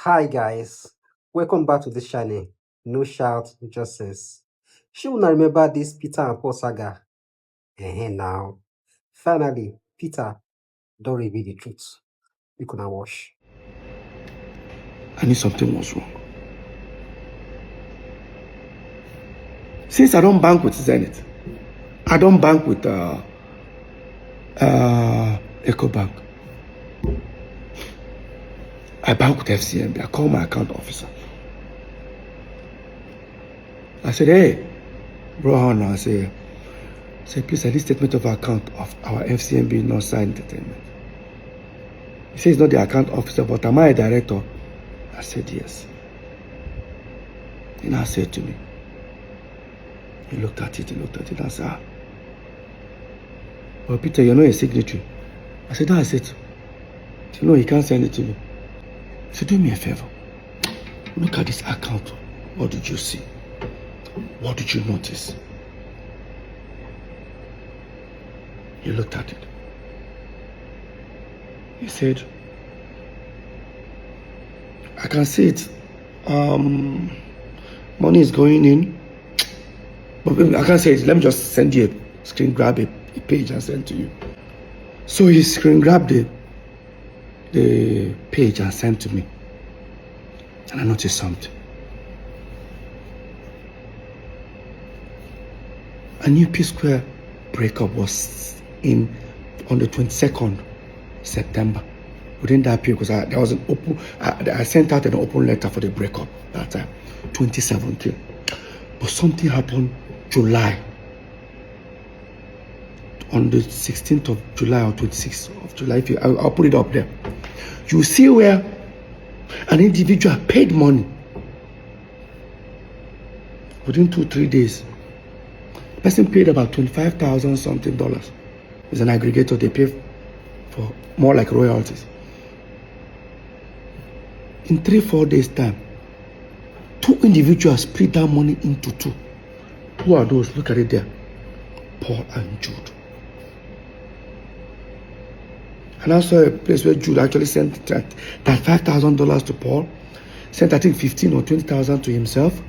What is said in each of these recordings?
Hi guys, welcome back to the channel. No shout, just sense. She will not remember this Peter and Paul saga. Now, finally, Peter don't reveal the truth. You can now wash. I knew something was wrong. Since I don't bank with Zenith, I don't bank with EcoBank. I bank with FCMB. I call my account officer. I said, hey, bro, Hannah, I say, please, at least statement of account of our FCMB Northside Entertainment. He says he's not the account officer, but am I a director? I said, yes. He now said to me, he looked at it, and said, well, Peter, you're not a signatory. I said, no, I said, no, he can't send it to me. He said, do me a favor. Look at this account. What did you see? What did you notice? He looked at it. He said, I can see it. Money is going in. But I can't say it. Let me just send you a screen grab a page and send to you. So he screen grabbed the page and sent to me. And I noticed something. A new Psquare breakup was on the 22nd September. Within that period, because there was an open, I sent out an open letter for the breakup that time, 2017. But something happened July. On the 16th of July or 26th of July, I'll put it up there. You see where an individual paid money within 2-3 days. The person paid about $25,000 something dollars. It's an aggregator, they pay for more like royalties. In 3-4 days time, 2 individuals split that money into 2. Who are those? Look at it there. Paul and Jude. And I saw a place where Jude actually sent that $5,000 to Paul, sent I think 15 or 20,000 to himself.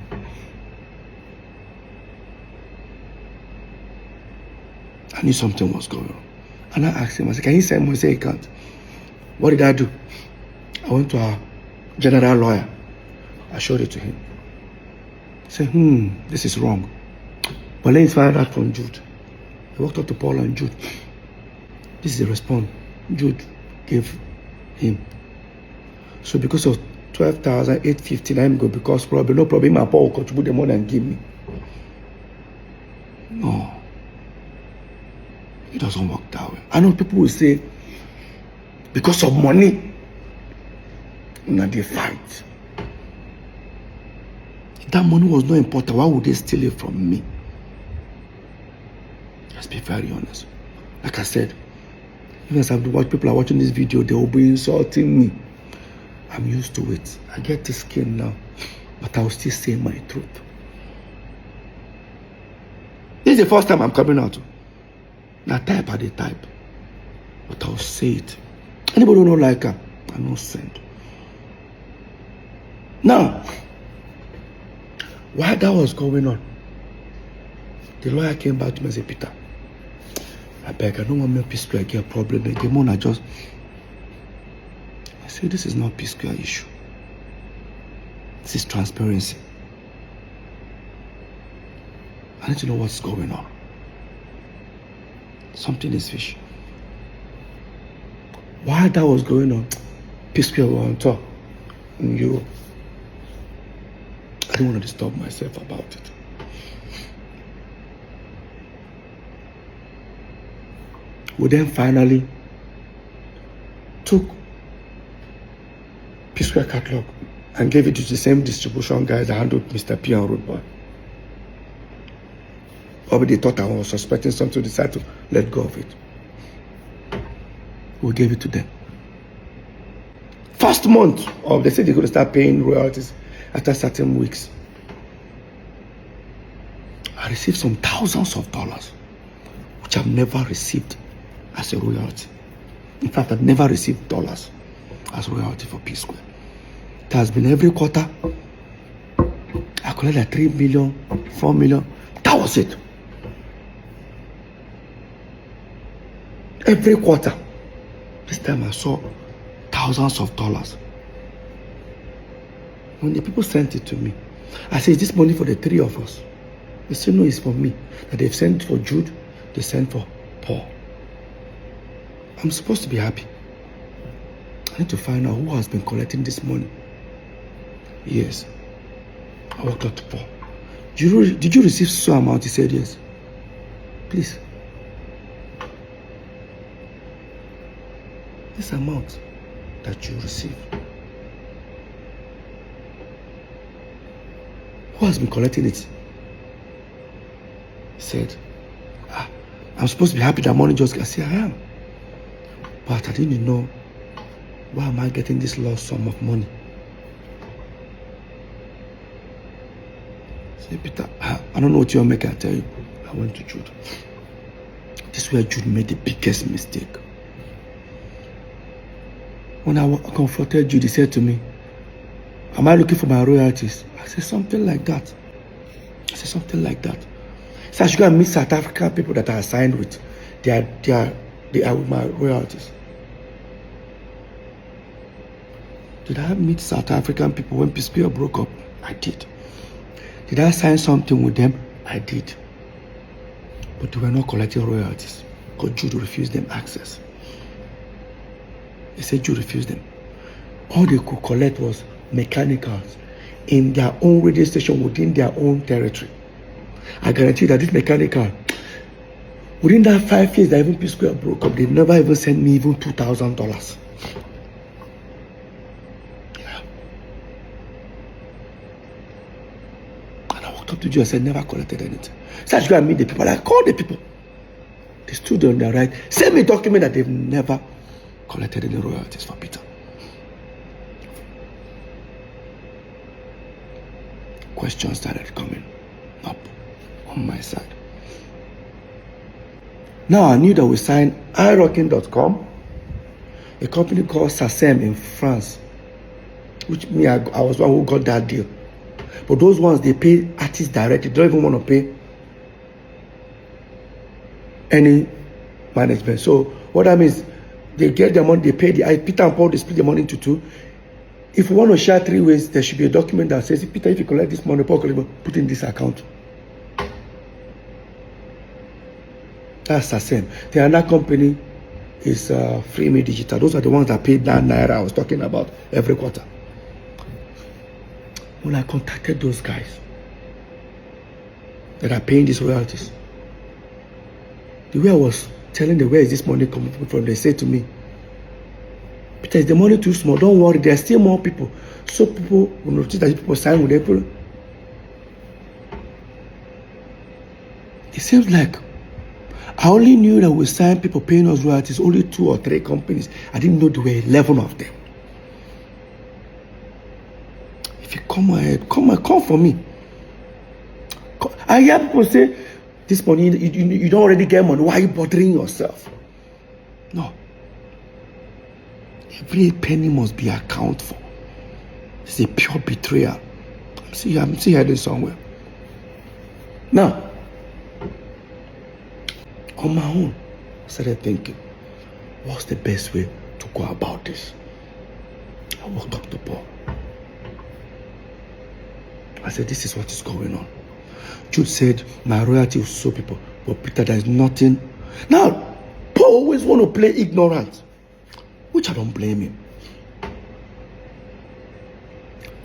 I knew something was going on. And I asked him, I said, can you send money? He said he can't. What did I do? I went to our general lawyer. I showed it to him. He said, this is wrong. But let me find out from Jude. I walked up to Paul and Jude. This is the response Jude gave him. So because of 12,850, I'm going because probably no problem. My Paul will contribute the money and give me. No. It doesn't work that way. I know people will say, because of money, they fight. If that money was not important, why would they steal it from me? Let's be very honest. Like I said, even as people are watching this video, they will be insulting me. I'm used to it. I get this skin now, but I will still say my truth. This is the first time I'm coming out. Now type at the type, but I'll say it. Anybody who don't like her, I no send. Now, while that was going on, the lawyer came back to me and said, Peter, I beg, I don't want my Psquare get a problem again. I said, this is not Psquare issue. This is transparency. I need to know what's going on. Something is fishy. While that was going on, Psquare were on top in Europe. I didn't want to disturb myself about it. We then finally took Psquare catalog and gave it to the same distribution guys that handled Mr. P and Road Boy. Probably they thought I was suspecting something, to decide to let go of it. We gave it to them. First month of, they said they're going to start paying royalties after certain weeks. I received some thousands of dollars, which I've never received as a royalty. In fact, I've never received dollars as royalty for Psquare. It has been every quarter. I collected like 3 million, 4 million. That was it. Every quarter. This time I saw thousands of dollars. When the people sent it to me, I said, is this money for the three of us? They said, no, it's for me. That they've sent for Jude, they sent for Paul. I'm supposed to be happy. I need to find out who has been collecting this money. Yes. I walked up to Paul. Did you receive some amount? He said, yes. Please. This amount that you received. Who has been collecting it? He said, I'm supposed to be happy that money just got. I said, I am. But I didn't know, why am I getting this large sum of money? I said, Peter, I don't know what you're making. I tell you, I went to Jude. This is where Jude made the biggest mistake. When I confronted Jude, he said to me, am I looking for my royalties? I said, something like that. I said, something like that. So I should go and meet South African people that are assigned with. They are with my royalties. Did I meet South African people when Psquare broke up? I did. Did I sign something with them? I did. But they were not collecting royalties because Jude refused them access. He said Jude refused them. All they could collect was mechanicals in their own radio station within their own territory. I guarantee that this mechanical, within that 5 years that even Psquare broke up, they never even sent me even $2,000. Yeah. And I walked up to Jude and said, never collected anything. So I should go and meet the people. I called the people. They stood on their right. Send me a document that they've never collected any royalties for Peter. Questions started coming up on my side. Now I knew that we signed iRocking.com, a company called SACEM in France, which me, I was one who got that deal. But those ones, they pay artists directly. They don't even want to pay any management. So what that means, they get their money, they pay the Peter and Paul, they split the money into two. If you want to share 3 ways, there should be a document that says, Peter, if you collect this money, Paul, put in this account. That's the same. The other company is Free Me Digital. Those are the ones that paid that naira I was talking about every quarter. When I contacted those guys that are paying these royalties, the way I was telling them, where is this money coming from, they said to me, Peter, is the money too small? Don't worry, there are still more people. So people will notice that people sign with April. It seems like I only knew that we signed people paying us royalties, only 2 or 3 companies. I didn't know there were 11 of them. If you come ahead, come for me. I hear people say, this money, you don't already get money. Why are you bothering yourself? No. Every penny must be accounted for. It's a pure betrayal. I'm still heading somewhere. Now, on my own, I started thinking, what's the best way to go about this? I walked up to Paul. I said, this is what is going on. Jude said, my royalty will show people. But Peter, there is nothing. Now, Paul always want to play ignorant, which I don't blame him.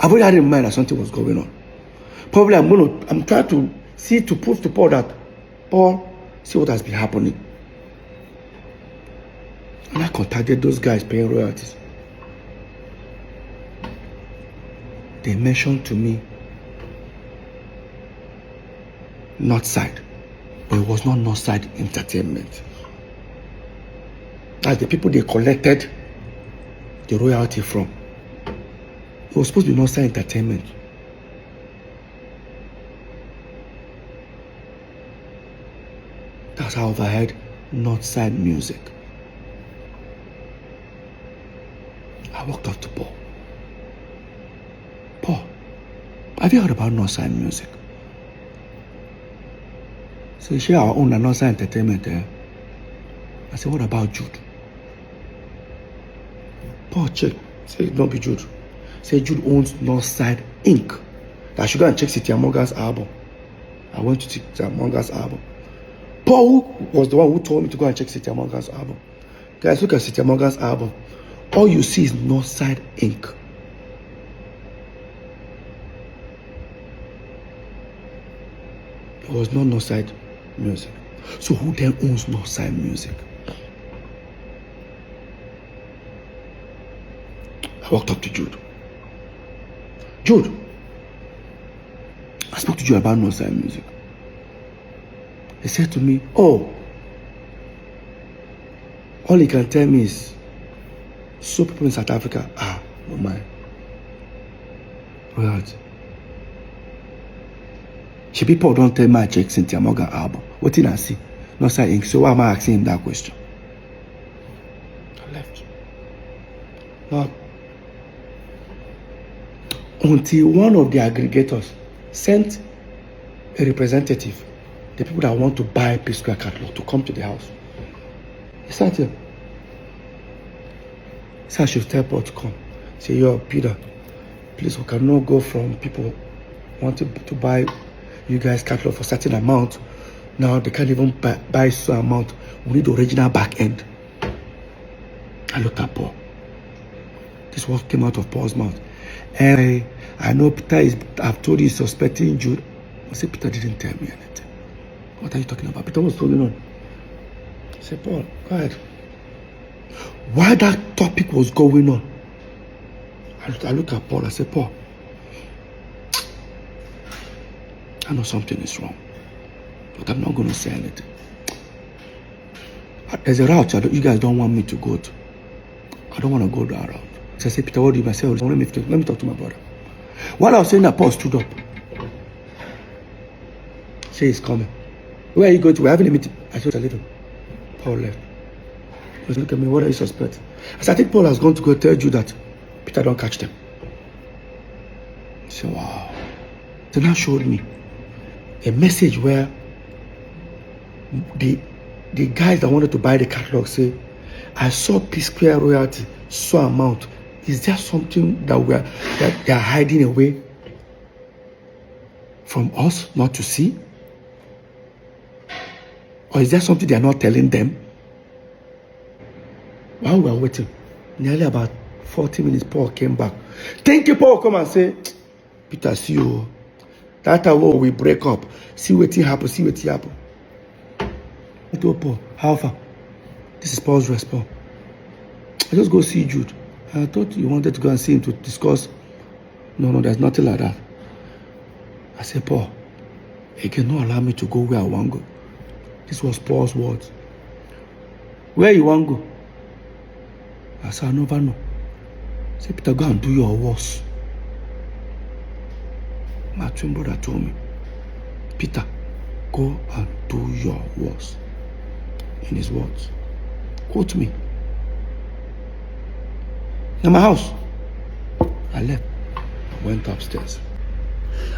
I've already had in mind that something was going on. Probably I'm trying to see, to prove to Paul that, Paul, see what has been happening. And I contacted those guys paying royalties. They mentioned to me Northside, but it was not Northside Entertainment. That's the people they collected the royalty from. It was supposed to be Northside Entertainment. That's how I overheard Northside Music. I walked up to Paul. Have you heard about Northside Music? So you share our own Northside Entertainment. I said, what about Jude? Paul check. Say it don't be Jude. Say Jude owns Northside Inc. I should go and check City Morgan's album. I went to City Morgan's album. Paul was the one who told me to go and check City Morgan's album. Guys, look at City Morgan's album. All you see is Northside Inc. It was not Northside Music. So who then owns Northside Music? I walked up to Jude. Jude, I spoke to Jude about Northside Music. He said to me, oh, all he can tell me is, so people in South Africa, no mind. Right. She people don't tell my check Cynthia Morgan album. What did I see? Northside Inc. So why am I asking him that question? I left. Now, until one of the aggregators sent a representative, the people that want to buy Psquare catalog, to come to the house. He sat here. He said I should tell Paul to come. Say, yo, Peter, please, we cannot go from people wanting to buy you guys catalog for a certain amount. Now they can't even buy some amount. We need the original back end. I looked at Paul. This is what came out of Paul's mouth. And I know Peter I've told you he's suspecting Jude. I said, Peter didn't tell me anything. What are you talking about? Peter was going on. I said, Paul, go ahead. While that topic was going on, I looked at Paul. I said, Paul, I know something is wrong, but I'm not going to say anything. There's a route you guys don't want me to go to. I don't want to go that route. So I said, Peter, what do you say? Let me talk to my brother. While I was saying that, Paul stood up. Say he's coming. Where are you going to? We're having a meeting. I said, I leave him. Paul left. He was looking at me, what are you suspecting? I said, I think Paul has gone to go tell you that Peter don't catch them. He said, wow. They now showed me a message where the guys that wanted to buy the catalog say, I saw Psquare royalty, so amount. Is there something that they are hiding away from us not to see? Or is there something they are not telling them? While we were waiting, nearly about 40 minutes, Paul came back. Thank you, Paul. Come and say, Peter, see you. That time we break up. See what happen. See what happen. I told Paul, how far? This is Paul's response. I just go see Jude. I thought you wanted to go and see him to discuss. No, there's nothing like that. I said, Paul, he cannot allow me to go where I want to go. This was Paul's words. Where you want to go? I said, I never know. I said, Peter, go and do your worst. My twin brother told me, Peter, go and do your worst. In his words. Quote me. In my house. I left. I went upstairs.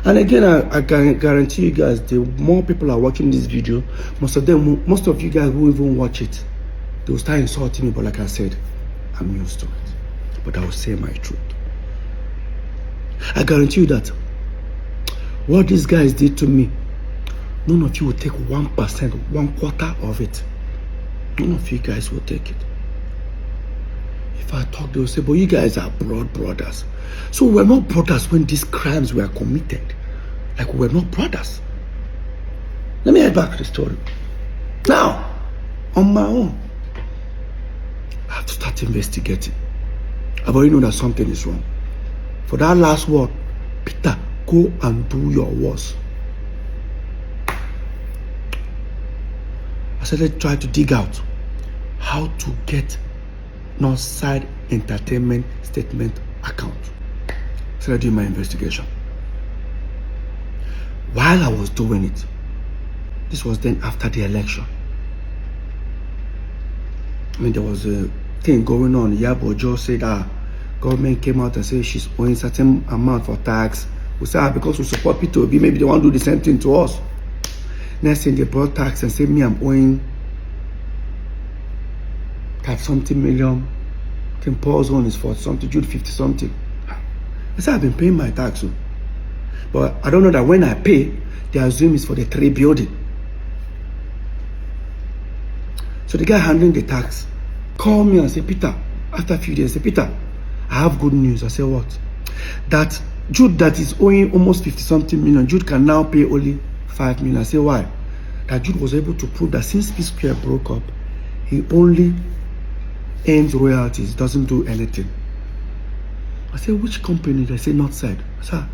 And again, I can guarantee you guys, the more people are watching this video, most of you guys who even watch it, they will start insulting me. But like I said, I'm used to it. But I will say my truth. I guarantee you that what these guys did to me, none of you will take 1%, 1/4 of it. None of you guys will take it. If I talk, they will say, but you guys are blood brothers. So we're not brothers when these crimes were committed. Like we're not brothers. Let me head back to the story. Now, on my own, I have to start investigating. I've already known that something is wrong. For that last word, Peter, go and do your worst. I started trying to dig out how to get Northside Entertainment statement account. I started doing my investigation. While I was doing it, this was then after the election. I mean, there was a thing going on. Yabo Joe said government came out and said she's owing certain amount for tax, We say, because we support P2B, maybe they want to do the same thing to us. Next thing, they brought tax and say, me, I'm owing that something million. I think Paul's one is 40 something, Jude 50 something. I said, I've been paying my tax. But I don't know that when I pay, they assume it's for the 3 building. So the guy handling the tax called me and said, Peter, after a few days, say, Peter, I have good news. I said, what? That Jude that is owing almost 50 something million, Jude can now pay only 5 million. I said, why? That Jude was able to prove that since Psquare broke up, he only earns royalties, doesn't do anything. I said, which company? They say Northside. I said,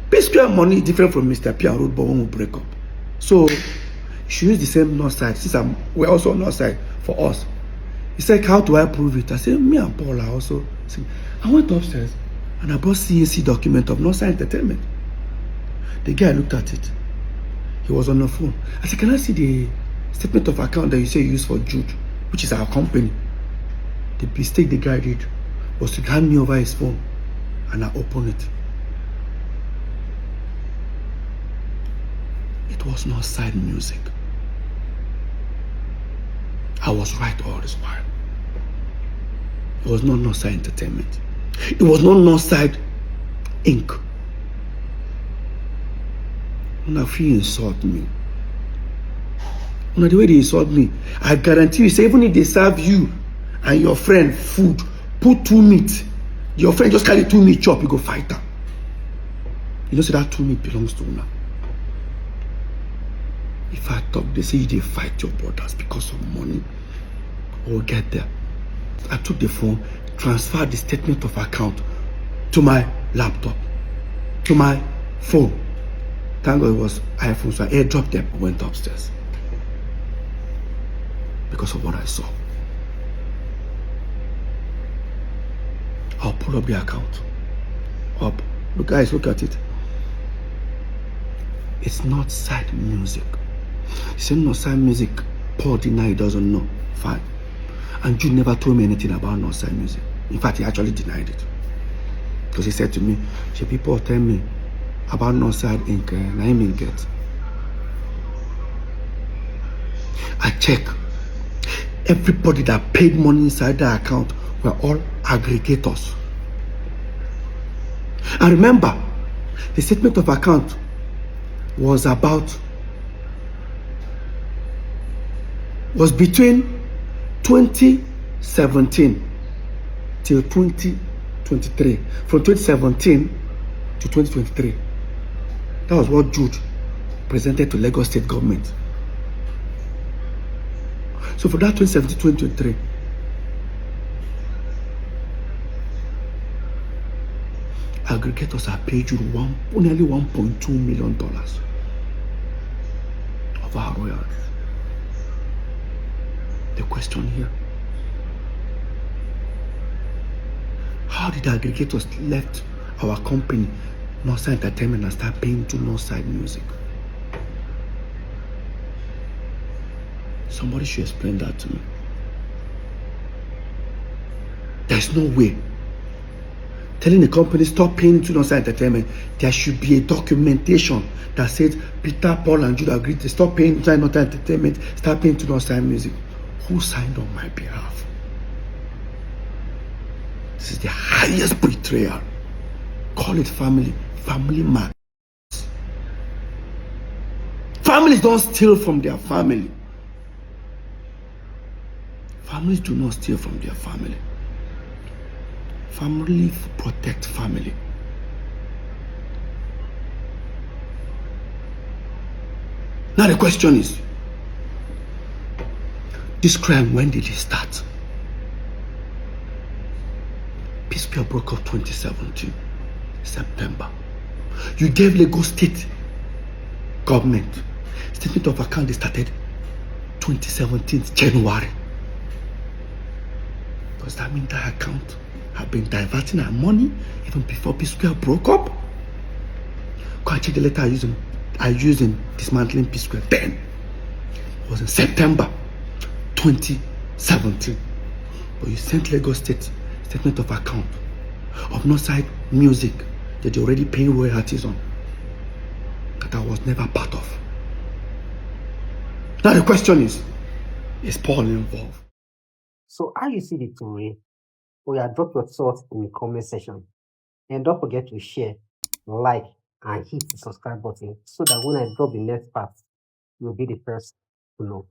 Psquare money is different from Mr. P and Road, but when we break up. So you should use the same Northside. Since we're also Northside for us. He said, how do I prove it? I said, me and Paul are also. I went upstairs and I brought CAC document of Northside Entertainment. The guy looked at it. He was on the phone. I said, can I see the statement of account that you say you use for Jude, which is our company? The mistake the guy did was to hand me over his phone and I opened it. It was not side music. I was right all this while. It was not Northside Entertainment. It was not Northside Inc. Now, if you insult me, now the way they insult me, I guarantee you, say even if they serve you and your friend food, put 2 meat, your friend just carry 2 meat chop, you go fight her. You know, say that 2 meat belongs to una. If I talk, they say they fight your brothers because of money. We'll get there. I took the phone, transferred the statement of account to my laptop, to my phone. Thank God it was iPhone, so I airdropped them and went upstairs. Because of what I saw. I'll pull up the account. Up. Look, guys, look at it. It's not side music. He said, no side music. Paul denied he doesn't know. Fine. And Jude never told me anything about no side music. In fact, he actually denied it. Because he said to me, should people tell me about Northside Inc. And I mean get. I check. Everybody that paid money inside the account were all aggregators. And remember, the statement of account was between 2017 till 2023. From 2017 to 2023. That was what Jude presented to Lagos State government. So for that 2017-2023, aggregators have paid you nearly $1.2 million of our royalties. The question here, how did the aggregators left our company, Northside Entertainment, and start paying to Northside Music? Somebody should explain that to me. There's no way. Telling the company stop paying to Northside Entertainment, there should be a documentation that says Peter, Paul, and Jude agreed to stop paying to Northside Entertainment, start paying to Northside Music. Who signed on my behalf? This is the highest betrayal. Call it family man. Families don't steal from their family. Families do not steal from their family. Family protect family. Now the question is, this crime, when did it start? Psquare broke up 2017, September. You gave Lagos State government statement of account. They started 2017, January. Does that mean that account have been diverting our money even before Psquare broke up? Go and check the letter I used in dismantling Psquare. Then it was in September 2017. But you sent Lagos State statement of account of Northside Music that they're already paying royalties on that I was never part of. Now the question is Paul involved? So how you see the story? Oh yeah, drop your thoughts in the comment section. And don't forget to share, like, and hit the subscribe button so that when I drop the next part, you'll be the first to know.